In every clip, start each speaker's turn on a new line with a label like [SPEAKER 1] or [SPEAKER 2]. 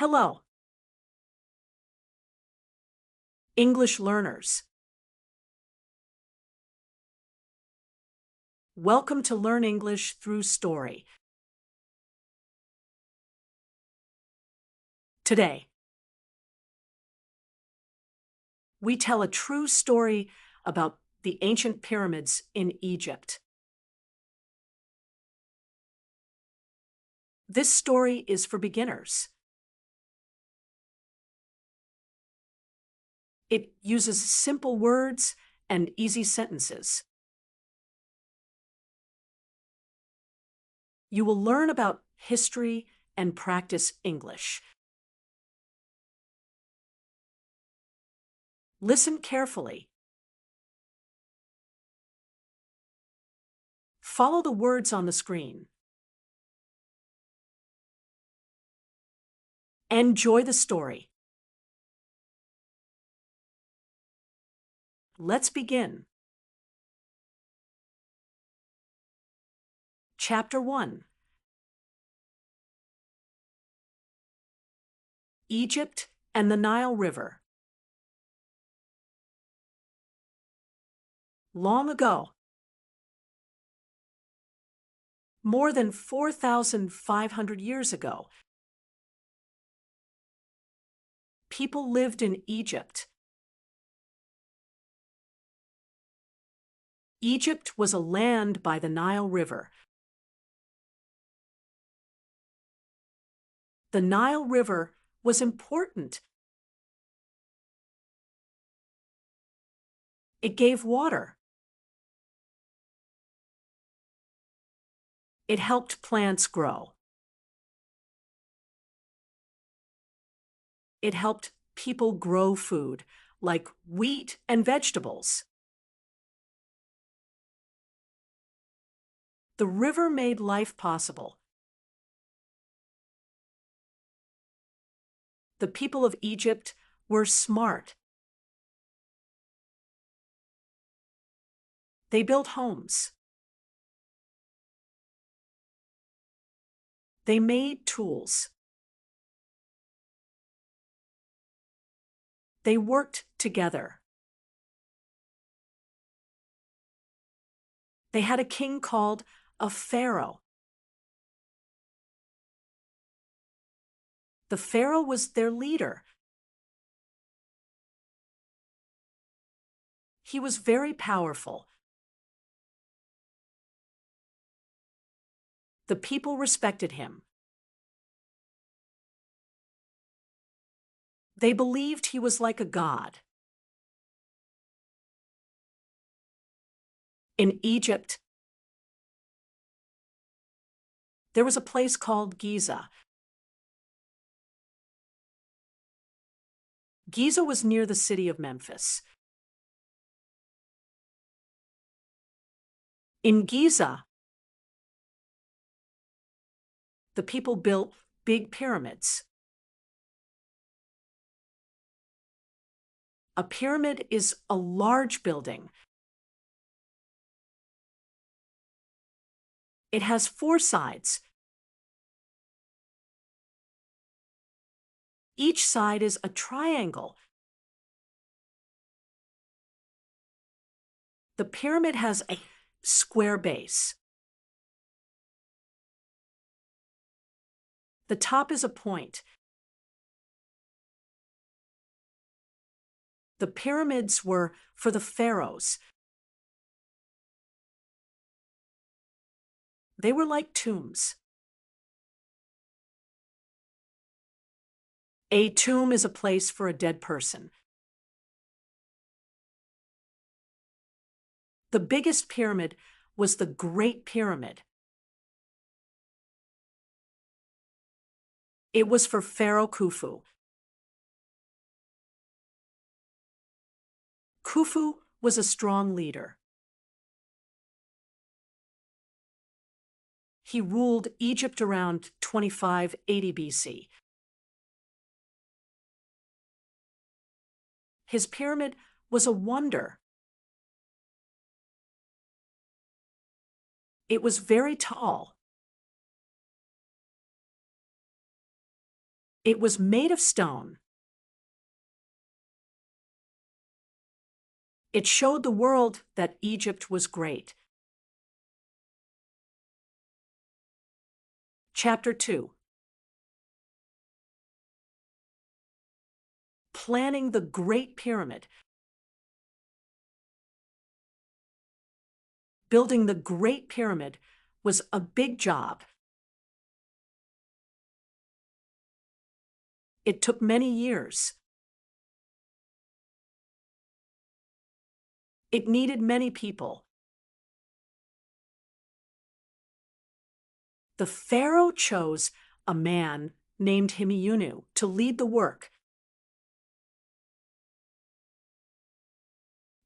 [SPEAKER 1] Hello, English learners. Welcome to Learn English Through Story. Today, we tell a true story about the ancient pyramids in Egypt. This story is for beginners. It uses simple words and easy sentences. You will learn about history and practice English. Listen carefully. Follow the words on the screen. Enjoy the story. Let's begin. Chapter 1. Egypt and the Nile River. Long ago, more than 4,500 years ago, people lived in Egypt. Egypt was a land by the Nile River. The Nile River was important. It gave water. It helped plants grow. It helped people grow food, like wheat and vegetables. The river made life possible. The people of Egypt were smart. They built homes. They made tools. They worked together. They had a king called a pharaoh. The pharaoh was their leader. He was very powerful. The people respected him. They believed he was like a god. In Egypt, there was a place called Giza. Giza was near the city of Memphis. In Giza, the people built big pyramids. A pyramid is a large building. It has 4 sides. Each side is a triangle. The pyramid has a square base. The top is a point. The pyramids were for the pharaohs. They were like tombs. A tomb is a place for a dead person. The biggest pyramid was the Great Pyramid. It was for Pharaoh Khufu. Khufu was a strong leader. He ruled Egypt around 2580 BC. His pyramid was a wonder. It was very tall. It was made of stone. It showed the world that Egypt was great. Chapter 2. Planning the Great Pyramid. Building the Great Pyramid was a big job. It took many years. It needed many people. The pharaoh chose a man named Himeyunu to lead the work.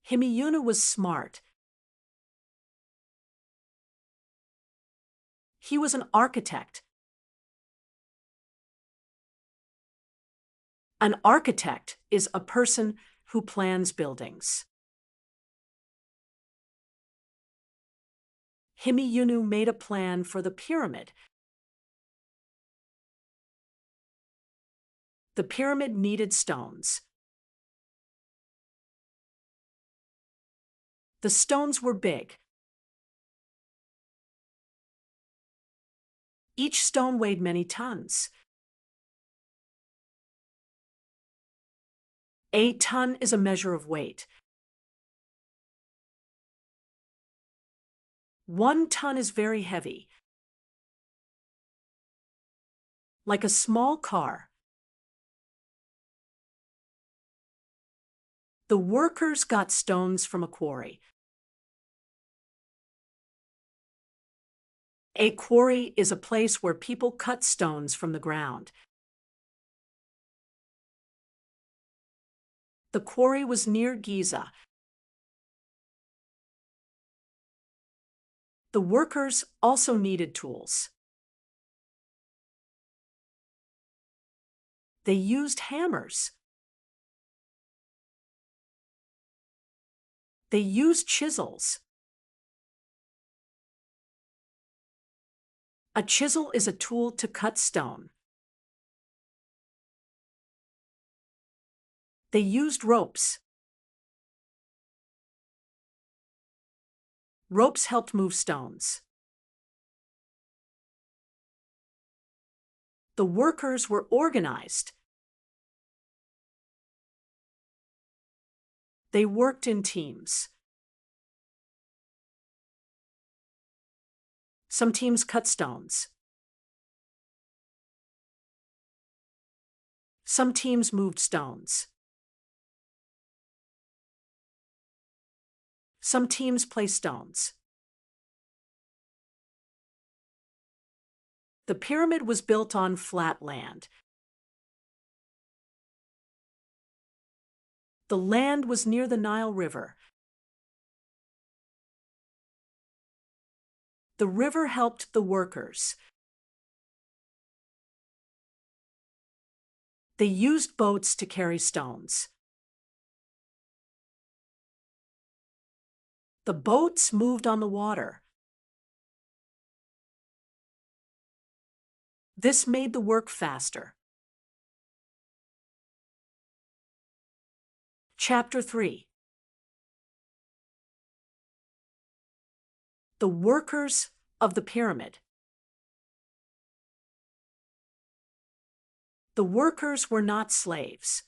[SPEAKER 1] Himeyunu was smart. He was an architect. An architect is a person who plans buildings. Himeyunu made a plan for the pyramid. The pyramid needed stones. The stones were big. Each stone weighed many tons. A ton is a measure of weight. 1 ton is very heavy, like a small car. The workers got stones from a quarry. A quarry is a place where people cut stones from the ground. The quarry was near Giza. The workers also needed tools. They used hammers. They used chisels. A chisel is a tool to cut stone. They used ropes. Ropes helped move stones. The workers were organized. They worked in teams. Some teams cut stones. Some teams moved stones. Some teams placed stones. The pyramid was built on flat land. The land was near the Nile River. The river helped the workers. They used boats to carry stones. The boats moved on the water. This made the work faster. Chapter 3. The workers of the pyramid. The workers were not slaves.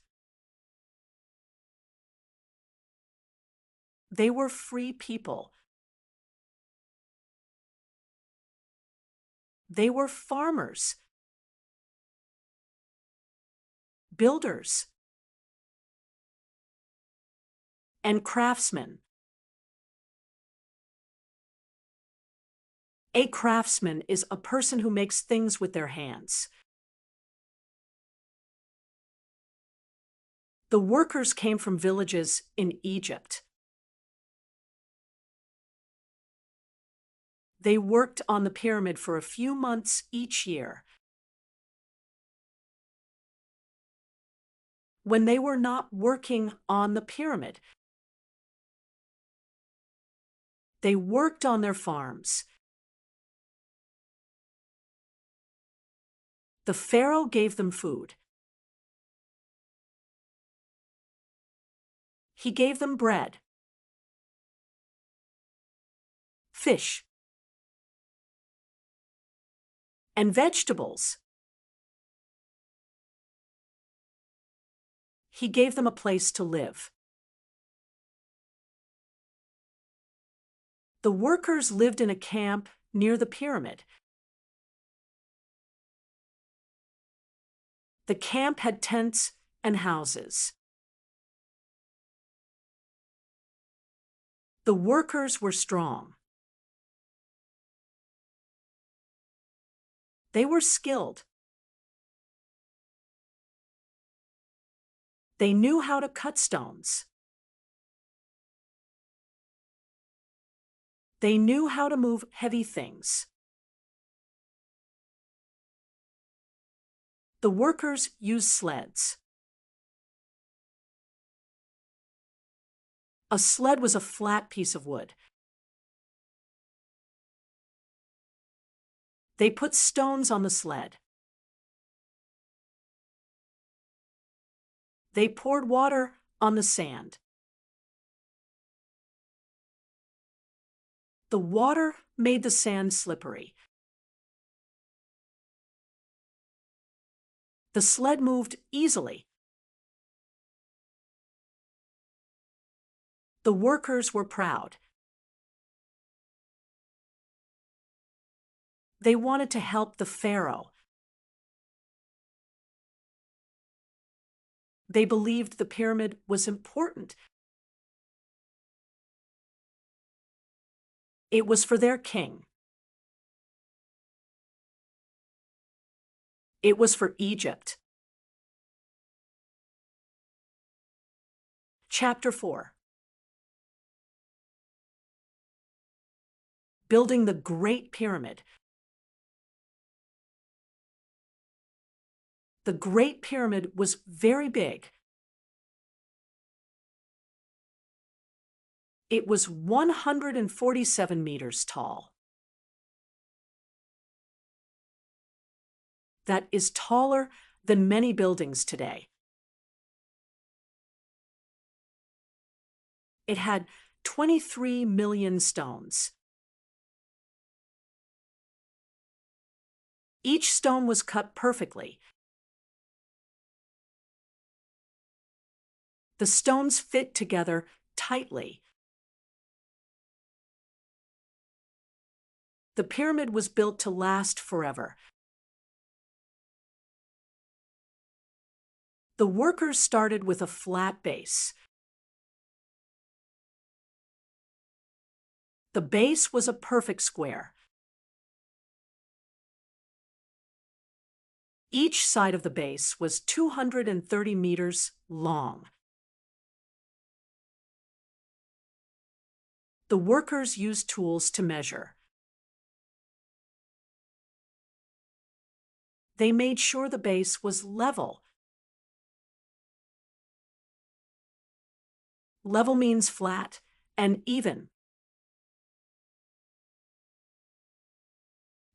[SPEAKER 1] They were free people. They were farmers, builders, and craftsmen. A craftsman is a person who makes things with their hands. The workers came from villages in Egypt. They worked on the pyramid for a few months each year. When they were not working on the pyramid, they worked on their farms. The pharaoh gave them food. He gave them bread, fish, and vegetables. He gave them a place to live. The workers lived in a camp near the pyramid. The camp had tents and houses. The workers were strong. They were skilled. They knew how to cut stones. They knew how to move heavy things. The workers used sleds. A sled was a flat piece of wood. They put stones on the sled. They poured water on the sand. The water made the sand slippery. The sled moved easily. The workers were proud. They wanted to help the pharaoh. They believed the pyramid was important. It was for their king. It was for Egypt. Chapter 4. Building the Great Pyramid. The Great Pyramid was very big. It was 147 meters tall. That is taller than many buildings today. It had 23 million stones. Each stone was cut perfectly. The stones fit together tightly. The pyramid was built to last forever. The workers started with a flat base. The base was a perfect square. Each side of the base was 230 meters long. The workers used tools to measure. They made sure the base was level. Level means flat and even.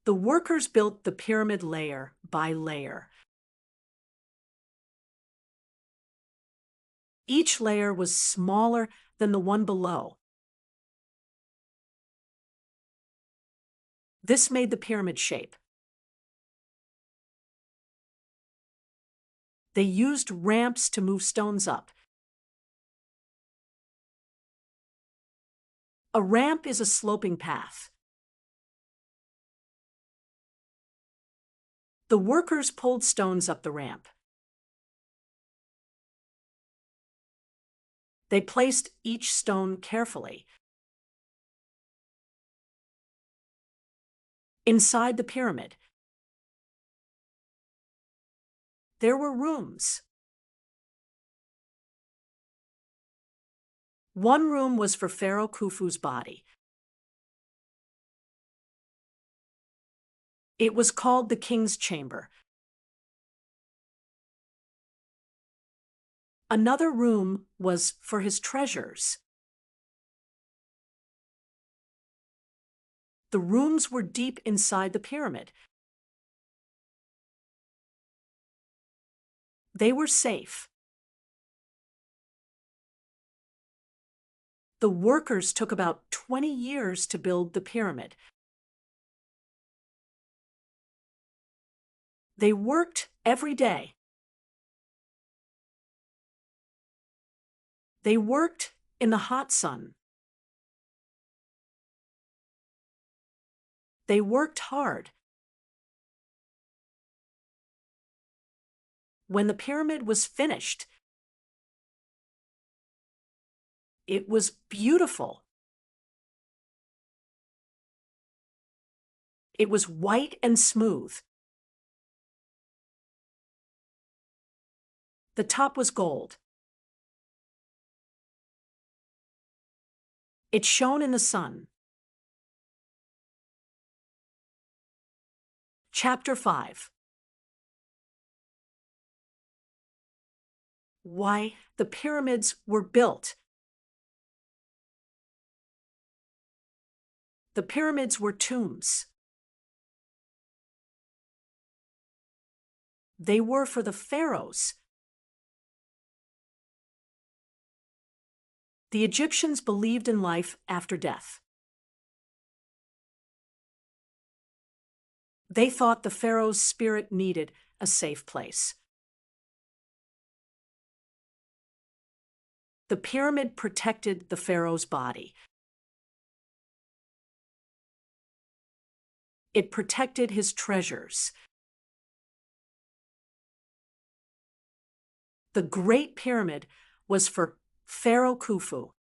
[SPEAKER 1] The workers built the pyramid layer by layer. Each layer was smaller than the one below. This made the pyramid shape. They used ramps to move stones up. A ramp is a sloping path. The workers pulled stones up the ramp. They placed each stone carefully. Inside the pyramid, there were rooms. One room was for Pharaoh Khufu's body. It was called the king's chamber. Another room was for his treasures. The rooms were deep inside the pyramid. They were safe. The workers took about 20 years to build the pyramid. They worked every day. They worked in the hot sun. They worked hard. When the pyramid was finished, it was beautiful. It was white and smooth. The top was gold. It shone in the sun. Chapter 5. Why the pyramids were built. The pyramids were tombs. They were for the pharaohs. The Egyptians believed in life after death. They thought the pharaoh's spirit needed a safe place. The pyramid protected the pharaoh's body. It protected his treasures. The Great Pyramid was for Pharaoh Khufu.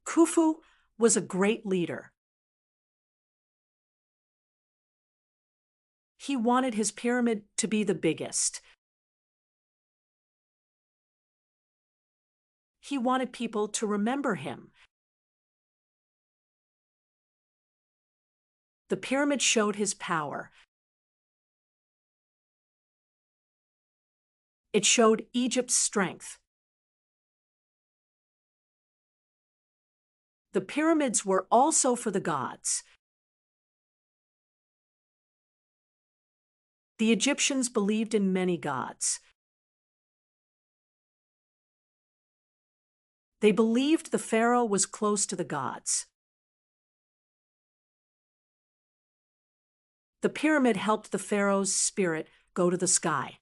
[SPEAKER 1] Khufu was a great leader. He wanted his pyramid to be the biggest. He wanted people to remember him. The pyramid showed his power. It showed Egypt's strength. The pyramids were also for the gods. The Egyptians believed in many gods. They believed the pharaoh was close to the gods. The pyramid helped the pharaoh's spirit go to the sky.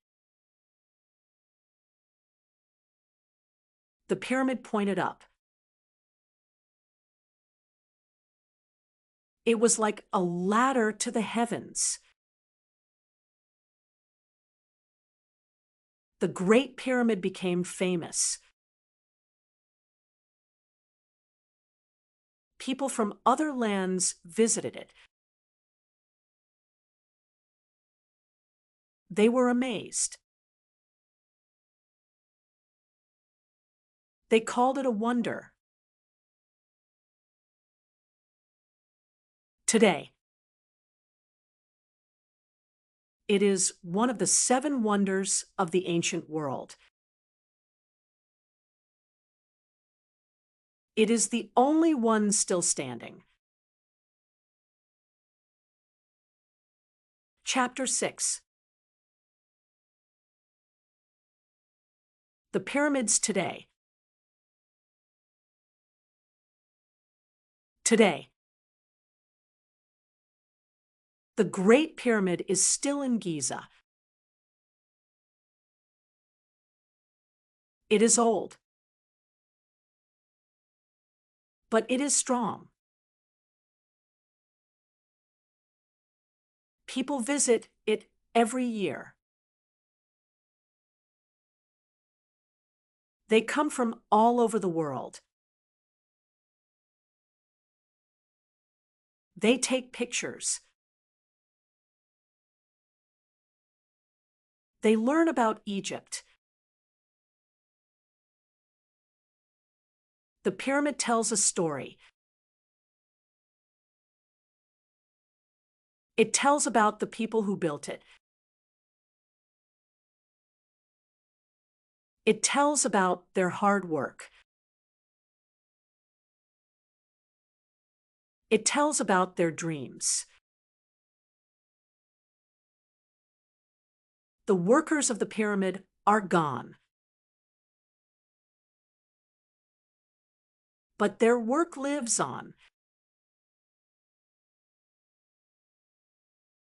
[SPEAKER 1] The pyramid pointed up. It was like a ladder to the heavens. The Great Pyramid became famous. People from other lands visited it. They were amazed. They called it a wonder. Today, it is one of the 7 wonders of the ancient world. It is the only one still standing. Chapter 6. The pyramids today. Today, the Great Pyramid is still in Giza. It is old, but it is strong. People visit it every year. They come from all over the world. They take pictures. They learn about Egypt. The pyramid tells a story. It tells about the people who built it. It tells about their hard work. It tells about their dreams. The workers of the pyramid are gone. but their work lives on.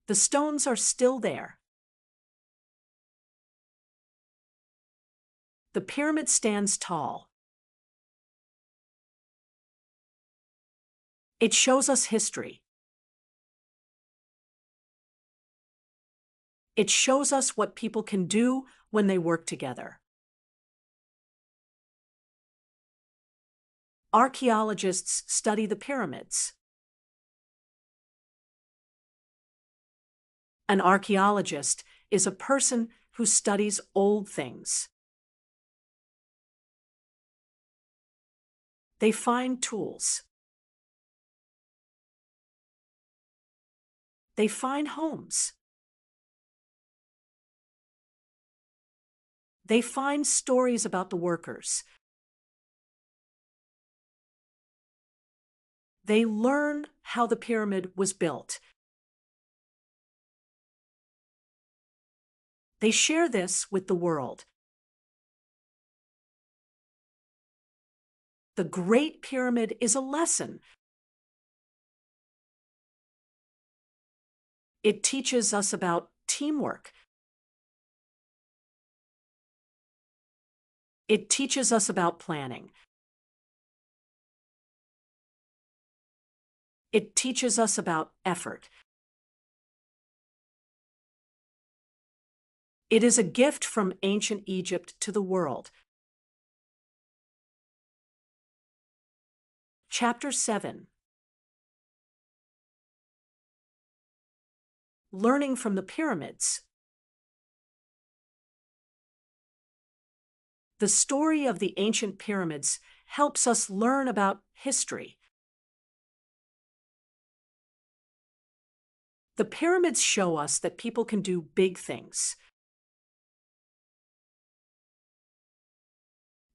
[SPEAKER 1] The stones are still there. The pyramid stands tall. It shows us history. It shows us what people can do when they work together. Archaeologists study the pyramids. An archaeologist is a person who studies old things. They find tools. They find homes. They find stories about the workers. They learn how the pyramid was built. They share this with the world. The Great Pyramid is a lesson. It teaches us about teamwork. It teaches us about planning. It teaches us about effort. It is a gift from ancient Egypt to the world. Chapter 7. Learning from the pyramids. The story of the ancient pyramids helps us learn about history. The pyramids show us that people can do big things.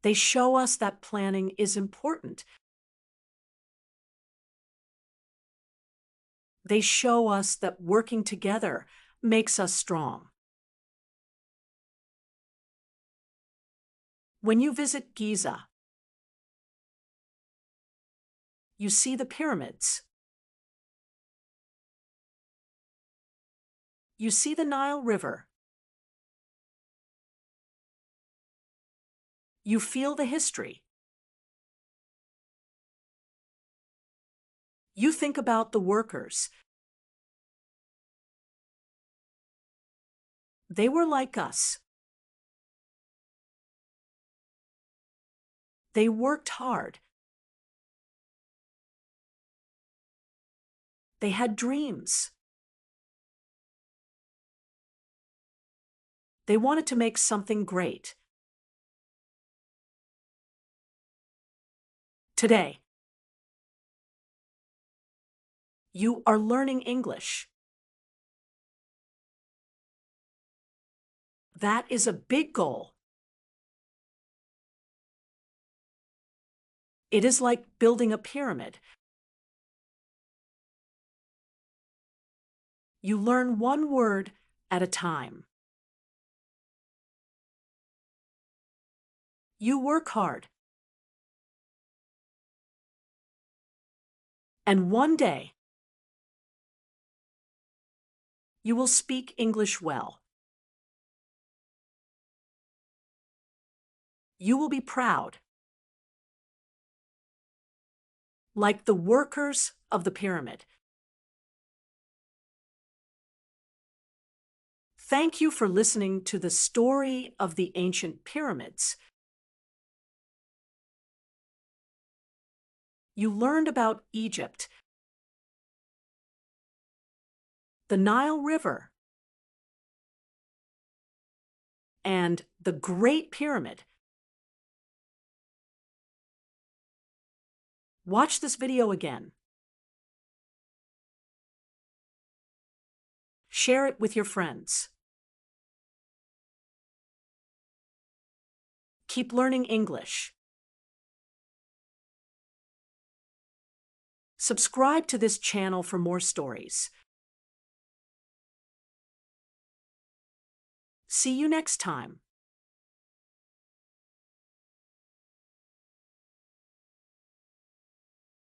[SPEAKER 1] They show us that planning is important. They show us that working together makes us strong. When you visit Giza, you see the pyramids. You see the Nile River. You feel the history. You think about the workers. They were like us. They worked hard. They had dreams. They wanted to make something great. Today, you are learning English. That is a big goal. It is like building a pyramid. You learn one word at a time. You work hard. And one day, you will speak English well. You will be proud, like the workers of the pyramid. Thank you for listening to the story of the ancient pyramids. You learned about Egypt, the Nile River, and the Great Pyramid. Watch this video again. Share it with your friends. Keep learning English. Subscribe to this channel for more stories. See you next time.